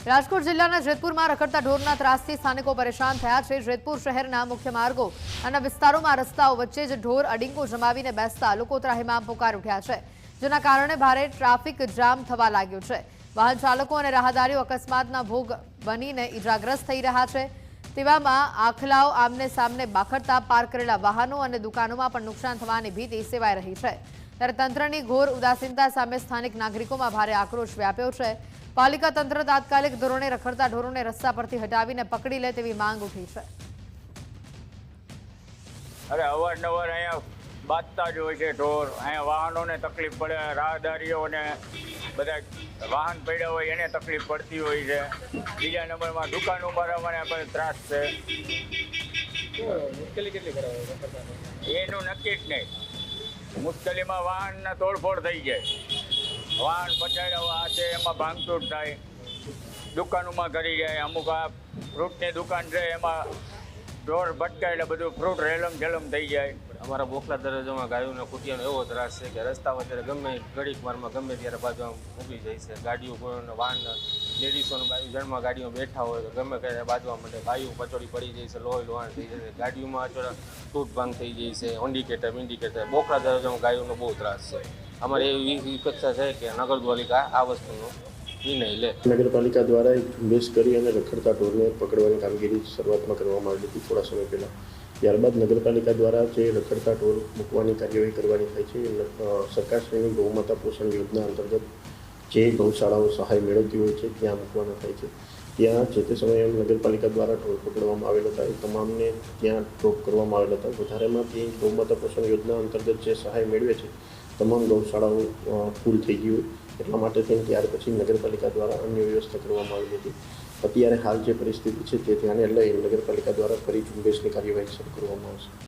રાજકોટ જિલ્લાના જેતપુરમાં રખડતા ઢોરના ત્રાસથી સ્થાનિકો પરેશાન થયા છે। જેતપુર શહેરના મુખ્ય માર્ગો અને વિસ્તારોમાં રસ્તાઓ વચ્ચે જ ઢોર અડીંગો જમાવીને બેસતા લોકો ત્રાહિમામ પોકાર ઉઠ્યા છે, જેના કારણે ભારે ટ્રાફિક જામ થવા લાગ્યો છે। વાહન ચાલકો અને રાહદારીઓ અકસ્માતના ભોગ બનીને ઈજાગ્રસ્ત થઈ રહ્યા છે। તેવામાં આખલાઓ આમને સામને બાખડતા પાર્ક કરેલા વાહનો અને દુકાનોમાં પણ નુકસાન થવાની ભીતિ સેવાઈ રહી છે। ત્યારે તંત્રની ઘોર ઉદાસીનતા સામે સ્થાનિક નાગરિકોમાં ભારે આક્રોશ વ્યાપ્યો છે। પાલિકા તંત્ર તાત્કાલિક ધોરણે રખડતા ઢોરોને રસ્તા પરથી હટાવીને પકડી લે તેવી માંગ ઉઠી છે। અરે અવારનવાર અહીંયા બાંધતા જ હોય છે ઢોર। અહીંયા વાહનોને તકલીફ પડે, રાહદારીઓને બધા વાહન પડ્યા હોય એને તકલીફ પડતી હોય છે। બીજા નંબરમાં દુકાનો ભરવાના પણ ત્રાસ છે। મુશ્કેલી કેટલી કરાવે એનું નક્કી જ નહીં। મુશ્કેલીમાં વાહનના તોડફોડ થઈ જાય, વાહન પછાડ્યા આ છે એમાં ભાંગતૂટ થાય, દુકાનોમાં કરી જાય। અમુક આ ફ્રૂટની દુકાન છે એમાં ઢોર ભટકાય એટલે બધું ફ્રૂટ રેલમ ઝેલમ થઈ જાય। અમારા બોખલા દરજ્જામાં ગાયોને કુટિયાનો એવો ત્રાસ છે કે રસ્તા વચ્ચે ગમે ઘડીક વારમાં ગમે ત્યારે બાજુ ઊભી જાય છે ગાડીઓ, કોઈને વાહન લેડીસોને બાજુ જણમાં ગાડીઓ બેઠા હોય તો ગમે ક્યારે બાજવા માટે ગાયો પચોડી પડી જાય છે, લોહી લોહાણ થઈ જાય છે, ગાડીઓમાં અચોડા તૂટ ભાંગ થઈ જાય છે, ઇન્ડિકેટર બોખલા દરજ્જામાં ગાયોનો બહુ ત્રાસ છે। અમારે એવી અપેક્ષા છે કે નગરપાલિકા આ વસ્તુનો નિર્ણય લે। નગરપાલિકા દ્વારા એક ઝુંબેશ કરી અને રખડતા ઢોરને પકડવાની કામગીરી શરૂઆતમાં કરવામાં આવી હતી થોડા સમય પહેલાં। ત્યારબાદ નગરપાલિકા દ્વારા જે રખડતા ઢોર મૂકવાની કાર્યવાહી કરવાની થાય છે, સરકારશ્રીની ગૌમાતા પોષણ યોજના અંતર્ગત જે ગૌશાળાઓ સહાય મેળવતી હોય છે ત્યાં મૂકવાના થાય છે। ત્યાં જે તે સમયે નગરપાલિકા દ્વારા ઢોર પકડવામાં આવેલા હતા એ તમામને ત્યાં ડ્રોપ કરવામાં આવેલા હતા। વધારેમાં તે ગૌમાતા પોષણ યોજના અંતર્ગત જે સહાય મેળવે છે તમામ ગૌશાળાઓ ફૂલ થઈ ગઈ હોય એટલા માટે તેને ત્યાર પછી નગરપાલિકા દ્વારા અન્ય વ્યવસ્થા કરવામાં આવી હતી। અત્યારે હાલ જે પરિસ્થિતિ છે તે ધ્યાને લઈ નગરપાલિકા દ્વારા ફરી ઝુંબેશની કાર્યવાહી શરૂ કરવામાં આવશે।